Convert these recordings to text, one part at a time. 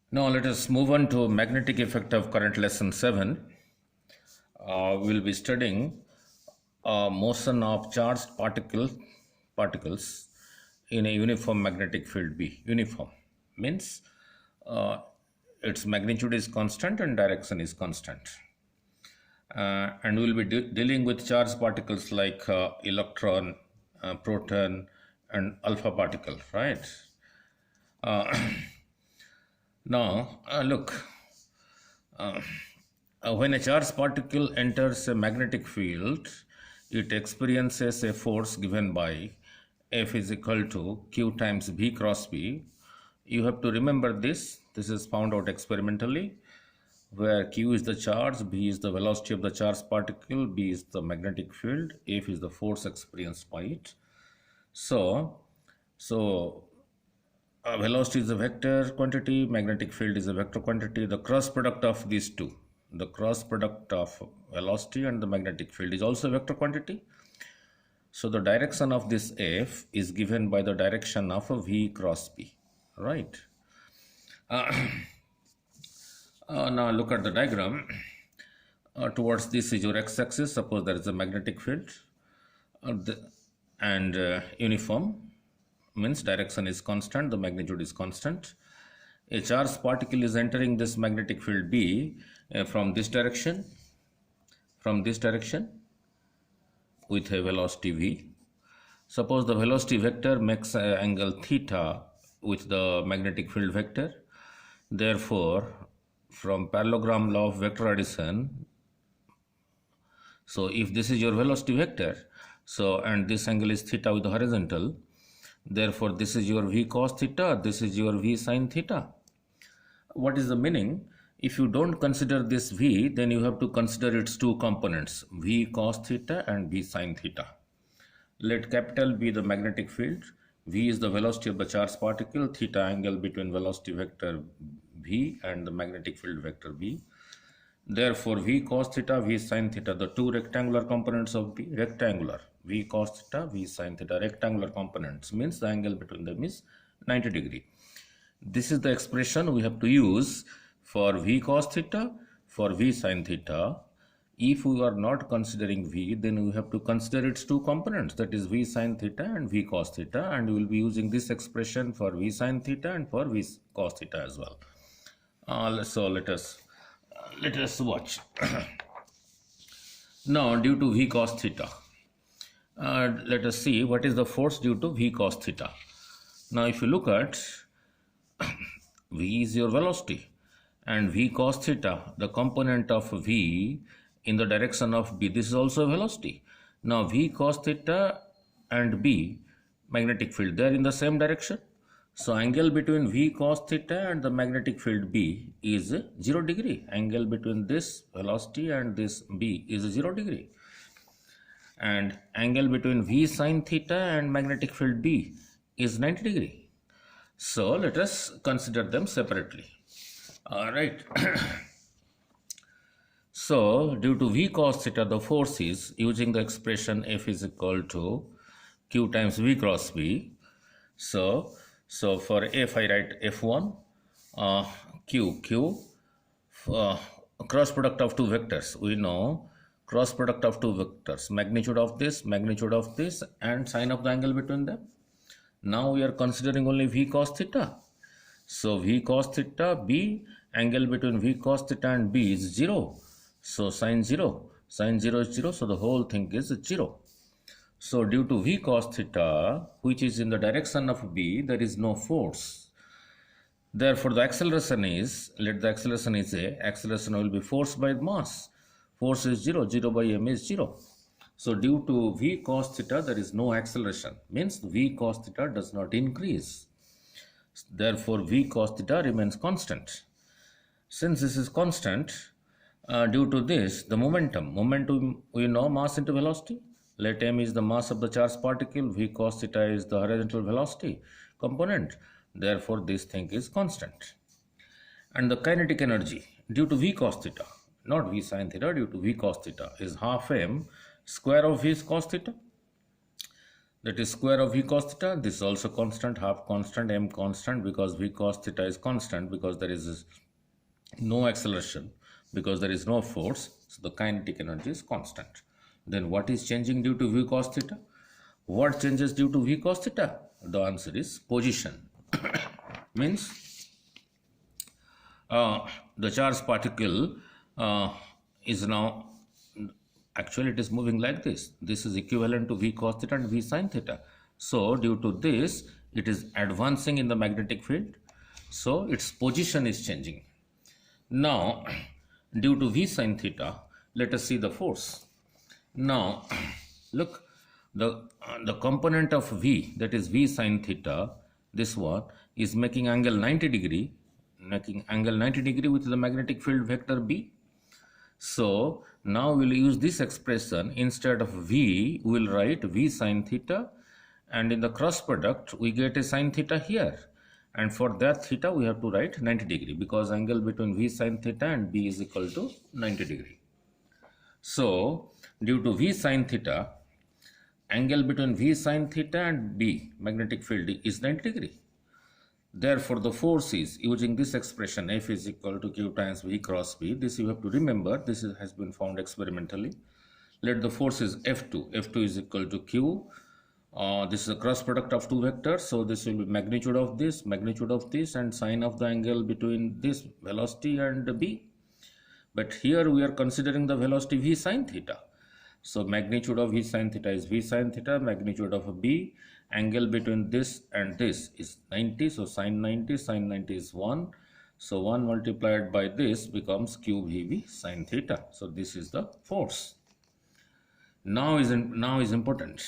Now let us move on to magnetic effect of current, lesson 7. We'll be studying motion of charged particles in a uniform magnetic field B. Uniform means uh, its magnitude is constant and direction is constant. And we'll be dealing with charged particles like electron, proton, and alpha particle, right? Now, look, when a charged particle enters a magnetic field, it experiences a force given by F is equal to Q times V cross B. You have to remember this. This is found out experimentally, where Q is the charge, V is the velocity of the charged particle, B is the magnetic field, F is the force experienced by it. So velocity is a vector quantity, magnetic field is a vector quantity. The cross product of these two, the cross product of velocity and the magnetic field, is also a vector quantity. So the direction of this F is given by the direction of a V cross B, right? Now look at the diagram. Towards this is your x-axis. Suppose there is a magnetic field and uniform means direction is constant, the magnitude is constant. A charged particle is entering this magnetic field B from this direction with a velocity V. Suppose the velocity vector makes an angle theta with the magnetic field vector. Therefore, from parallelogram law of vector addition, so if this is your velocity vector, so and this angle is theta with the horizontal, therefore this is your V cos theta, this is your V sin theta. What is the meaning? If you don't consider this V, then you have to consider its two components, V cos theta and V sin theta. Let capital be the magnetic field, V is the velocity of the charged particle, theta angle between velocity vector V and the magnetic field vector V. Therefore, V cos theta, V sin theta, the two rectangular components of B, rectangular, V cos theta, V sin theta, rectangular components, means the angle between them is 90 degree. This is the expression we have to use for V cos theta, for V sin theta. If we are not considering V, then we have to consider its two components, that is V sin theta and V cos theta, and we will be using this expression for V sin theta and for V cos theta as well. So let us watch. Now, due to V cos theta, let us see what is the force due to V cos theta. Now, if you look at V is your velocity and V cos theta, the component of V in the direction of B, this is also a velocity. Now, V cos theta and B, magnetic field, they are in the same direction. So, angle between V cos theta and the magnetic field B is 0 degree. Angle between this velocity and this B is 0 degree. And angle between V sin theta and magnetic field B is 90 degree. So, let us consider them separately. Alright. So, due to V cos theta, the force is, using the expression F is equal to Q times V cross B. So for F, I write F1, Q, cross product of two vectors. We know cross product of two vectors, magnitude of this, and sine of the angle between them. Now we are considering only V cos theta. So V cos theta B, angle between V cos theta and B is 0. So sine 0 is 0, so the whole thing is 0. So due to V cos theta, which is in the direction of B, there is no force. Therefore, the acceleration is, let the acceleration is A, acceleration will be force by mass. Force is 0, 0 by m is 0. So due to V cos theta, there is no acceleration, means V cos theta does not increase. Therefore, V cos theta remains constant. Since this is constant, due to this, the momentum, we know mass into velocity. Let m is the mass of the charged particle, V cos theta is the horizontal velocity component. Therefore, this thing is constant. And the kinetic energy due to V cos theta, not V sin theta, due to V cos theta is half m square of V cos theta. that is square of v cos theta. This is also constant, half constant, m constant, because v cos theta is constant because there is no acceleration, because there is no force, so the kinetic energy is constant. Then what is changing due to v cos theta? What changes due to v cos theta? The answer is position. Means the charged particle is now, actually it is moving like this. This is equivalent to v cos theta and v sin theta. So due to this, it is advancing in the magnetic field. So its position is changing. Now, due to v sin theta, let us see the force. Now, look, the component of v, that is v sin theta, this one is making angle 90 degree, with the magnetic field vector b. So now we'll use this expression. Instead of v, we'll write v sin theta, and in the cross product we get a sin theta here, and for that theta we have to write 90 degree, because angle between v sin theta and b is equal to 90 degree. So due to v sin theta, angle between v sin theta and b, magnetic field, is 90 degree. Therefore, the force is, using this expression, F is equal to Q times V cross B. This you have to remember. This has been found experimentally. Let the force is F2. F2 is equal to Q. This is a cross product of two vectors. So this will be magnitude of this, and sine of the angle between this velocity and B. But here we are considering the velocity V sin theta. So magnitude of V sin theta is V sin theta, magnitude of B, angle between this and this is 90, so sin 90 is 1. So 1 multiplied by this becomes cube VV sin theta. So this is the force. Now is important.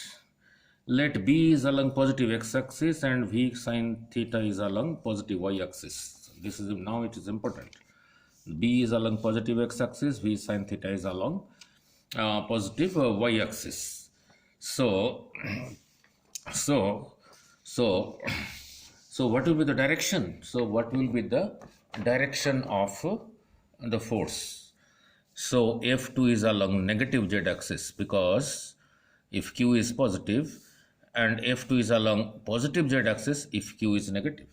Let B is along positive x-axis and V sin theta is along positive y-axis. This is, now it is important. B is along positive x-axis, V sin theta is along positive y-axis. So what will be the direction? So what will be the direction of the force? So F2 is along negative z-axis, because if Q is positive, and F2 is along positive z-axis if Q is negative.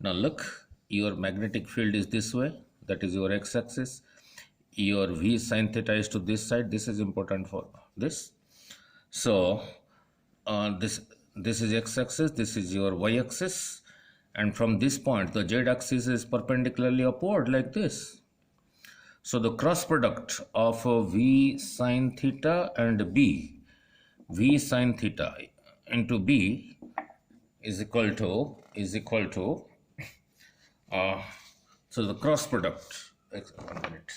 Now look, your magnetic field is this way, that is your x-axis. Your V sin theta is to this side. This is important for this. So this is x-axis, this is your y-axis, and from this point the z-axis is perpendicularly upward like this. So the cross product of V sin theta and B, V sin theta into B is equal to so the cross product, 1 minute.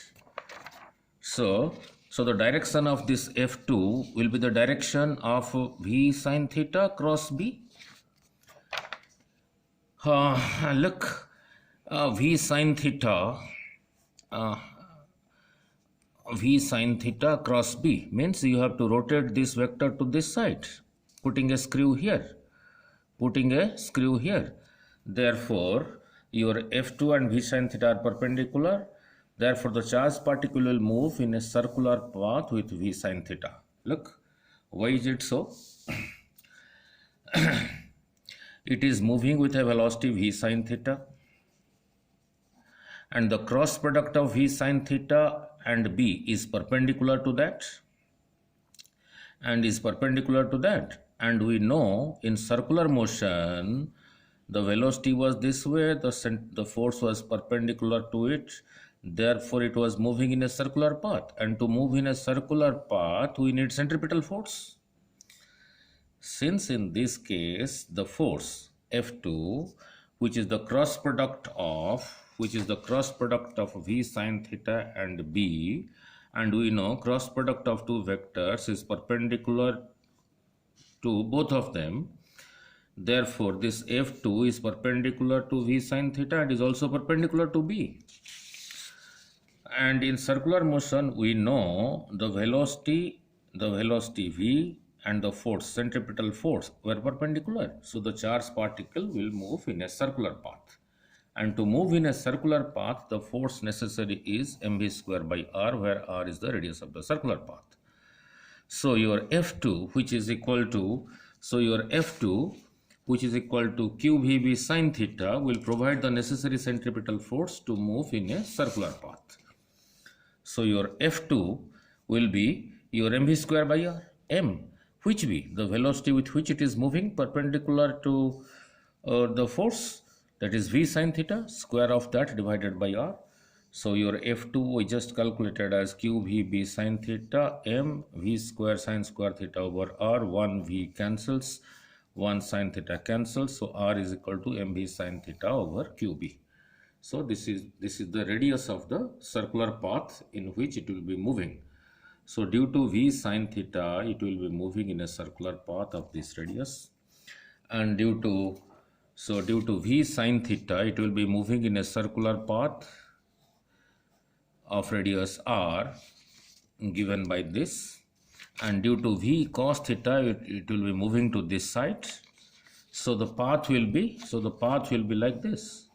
So the direction of this F2 will be the direction of V sin theta cross B. Look, V sin theta cross B means you have to rotate this vector to this side, putting a screw here. Therefore, your F2 and V sin theta are perpendicular. Therefore, the charged particle will move in a circular path with V sin theta. Look, why is it so? It is moving with a velocity V sin theta, and the cross product of V sin theta and B is perpendicular to that, and we know in circular motion the velocity was this way, the force was perpendicular to it. Therefore, it was moving in a circular path, and to move in a circular path, we need centripetal force. Since in this case, the force F2, which is the cross product of V sin theta and B, and we know cross product of two vectors is perpendicular to both of them. Therefore, this F2 is perpendicular to V sin theta and is also perpendicular to B. And in circular motion, we know the velocity V and the force, centripetal force, were perpendicular. So the charged particle will move in a circular path. And to move in a circular path, the force necessary is mv square by r, where r is the radius of the circular path. So your F2, which is equal to So your F2, which is equal to QVB sine theta, will provide the necessary centripetal force to move in a circular path. So your F2 will be your mv square by r. M, which be the velocity with which it is moving perpendicular to the force, that is v sine theta, square of that divided by r. So your F2 we just calculated as QVB sine theta, m v square sine square theta over r, 1 v cancels, 1 sine theta cancels, so r is equal to mv sine theta over QB. So this is the radius of the circular path in which it will be moving. So due to v sine theta, it will be moving in a circular path of this radius, and due to v sine theta, it will be moving in a circular path of radius r given by this, and due to v cos theta, it will be moving to this side. So the path will be like this.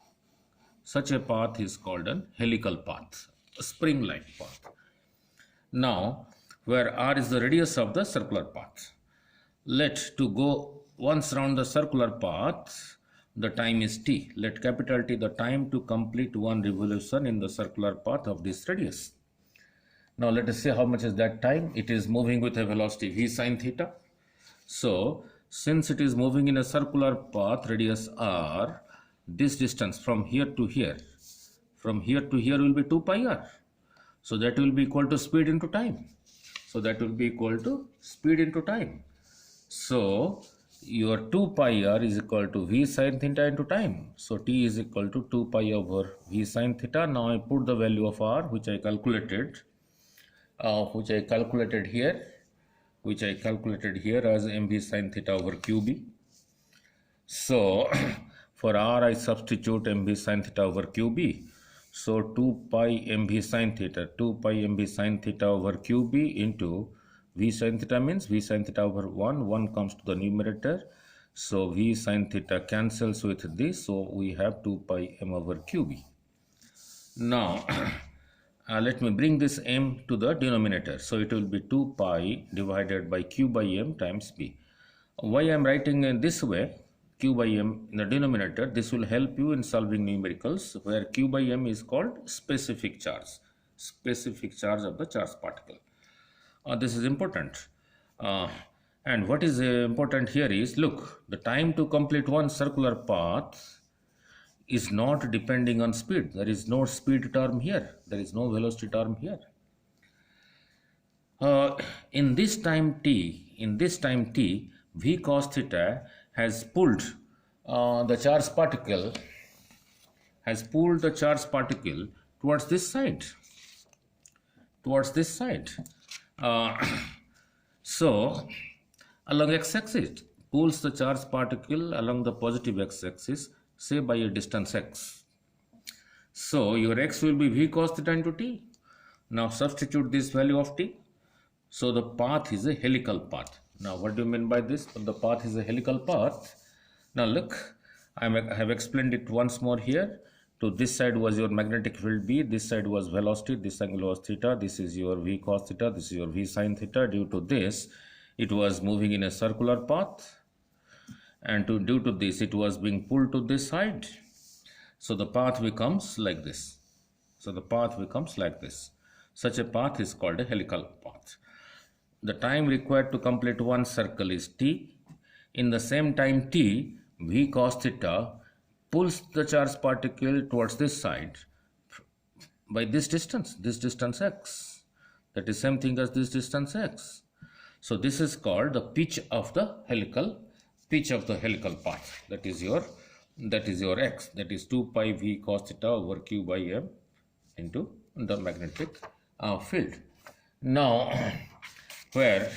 Such a path is called an helical path, a spring-like path. Now, where r is the radius of the circular path, to go once round the circular path, the time is t. Let capital T the time to complete one revolution in the circular path of this radius. Now let us say how much is that time. It is moving with a velocity v sine theta. So since it is moving in a circular path radius r, this distance from here to here will be 2 pi r. So that will be equal to speed into time. So your 2 pi r is equal to v sine theta into time. So t is equal to 2 pi over v sine theta. Now I put the value of r which I calculated here as mv sine theta over qb. So for r I substitute mv sine theta over qb. So 2 pi mv sine theta over qb into v sine theta means v sine theta over 1 comes to the numerator. So v sine theta cancels with this. So we have 2 pi m over qb. Now let me bring this m to the denominator. So it will be 2 pi divided by q by m times b. Why I am writing in this way, q by m in the denominator? This will help you in solving numericals, where q by m is called specific charge of the charged particle. This is important. And what is important here is, look, the time to complete one circular path is not depending on speed. There is no speed term here. There is no velocity term here. In this time t, v cos theta has pulled the charged particle towards this side. So along x-axis, pulls the charged particle along the positive x-axis, say by a distance x. So your x will be v cos theta into t. Now substitute this value of t. So the path is a helical path. Now what do you mean by this? The path is a helical path. Now look, I have explained it once more here. To this side was your magnetic field B, this side was velocity, this angle was theta, this is your v cos theta, this is your v sin theta. Due to this, it was moving in a circular path, and due to this, it was being pulled to this side. So the path becomes like this. Such a path is called a helical path. The time required to complete one circle is t. In the same time t, v cos theta pulls the charged particle towards this side by this distance x. That is same thing as this distance x. So this is called the pitch of the helical path. That is your x. That is 2 pi v cos theta over q by m into the magnetic field. Now where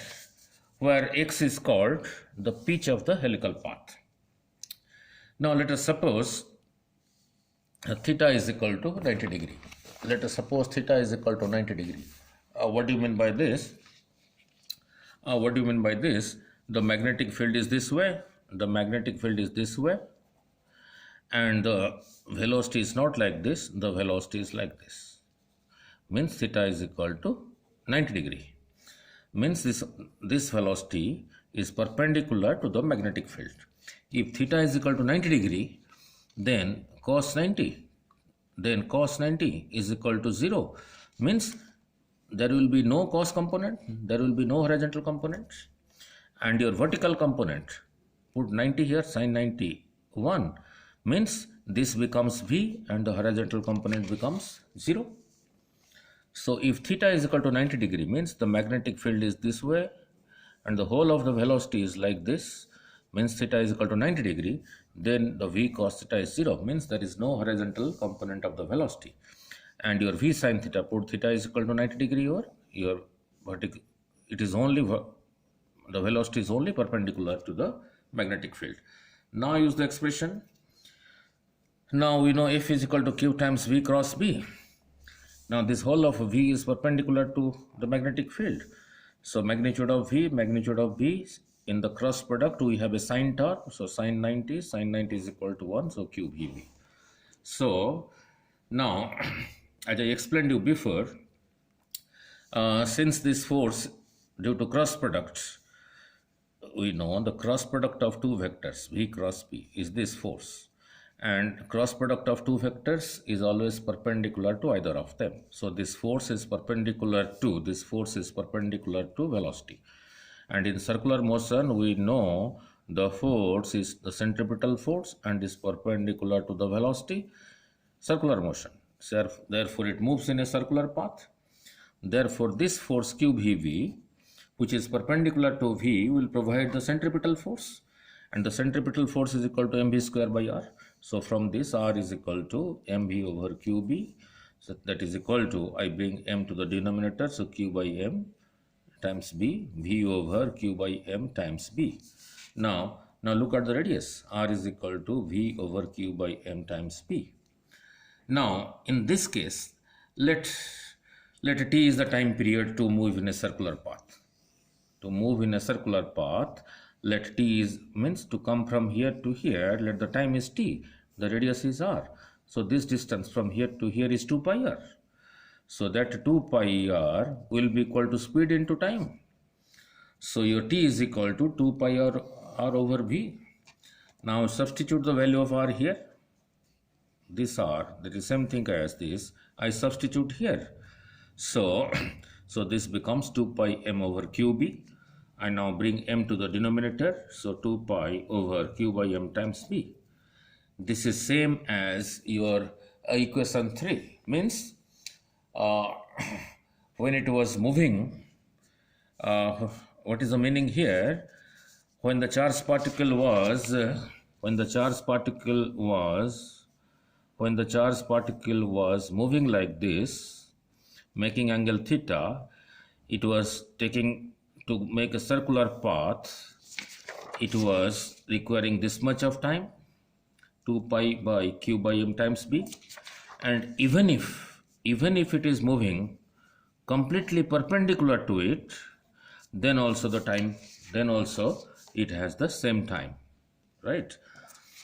x is called the pitch of the helical path. Now let us suppose theta is equal to 90 degree. Let us suppose theta is equal to 90 degree. What do you mean by this? The magnetic field is this way. And the velocity is not like this. The velocity is like this. Means theta is equal to 90 degree. Means this velocity is perpendicular to the magnetic field. If theta is equal to 90 degree, then cos 90 is equal to 0, means there will be no cos component, there will be no horizontal component, and your vertical component, put 90 here, sin 91, means this becomes V and the horizontal component becomes 0. So if theta is equal to 90 degree, means the magnetic field is this way and the whole of the velocity is like this, means theta is equal to 90 degree, then the V cos theta is 0, means there is no horizontal component of the velocity. And your V sin theta, put theta is equal to 90 degree over your vertical, it is only, the velocity is only perpendicular to the magnetic field. Now use the expression. Now we know F is equal to Q times V cross B. Now this whole of V is perpendicular to the magnetic field. So magnitude of V, in the cross product we have a sine term. So sin 90 is equal to 1. So Q VV. So now as I explained you before, since this force due to cross product, we know the cross product of two vectors V cross B is this force, and cross product of two vectors is always perpendicular to either of them. So this force is perpendicular to velocity, and in circular motion we know the force is the centripetal force and is perpendicular to the velocity. Circular motion, therefore it moves in a circular path. Therefore this force Q VV, which is perpendicular to V, will provide the centripetal force, and the centripetal force is equal to mv square by r. So from this, r is equal to mv over qb. So that is equal to, I bring m to the denominator, so q by m times b, v over q by m times b. Now look at the radius. R is equal to v over q by m times b. Now in this case, let t is the time period to move in a circular path. To move in a circular path, let t is, means to come from here to here, let the time is t, the radius is r. So this distance from here to here is 2 pi r. So that 2 pi r will be equal to speed into time. So your t is equal to 2 pi r over v. Now substitute the value of r here. This r, that is same thing as this, I substitute here. So this becomes 2 pi m over qb. I now bring m to the denominator, so 2 pi over q by m times b. This is same as your equation 3, means when it was moving, what is the meaning here? When the charged particle was moving like this, making angle theta, it was taking, to make a circular path, it was requiring this much of time, 2 pi by q by m times b. And even if it is moving completely perpendicular to it, then also it has the same time, right?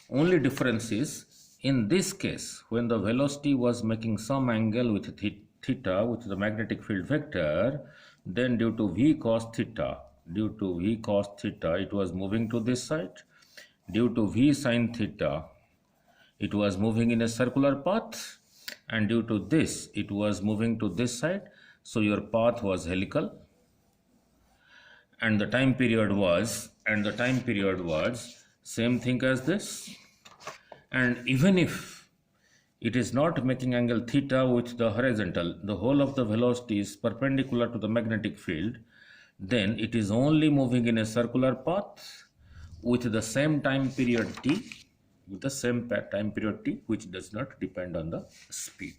Only difference is, in this case, when the velocity was making some angle with theta, with the magnetic field vector, then due to v cos theta, it was moving to this side. Due to v sin theta, it was moving in a circular path, and due to this, it was moving to this side. So your path was helical, and the time period was same thing as this. And even if it is not making angle theta with the horizontal, the whole of the velocity is perpendicular to the magnetic field, then it is only moving in a circular path with the same time period t, which does not depend on the speed.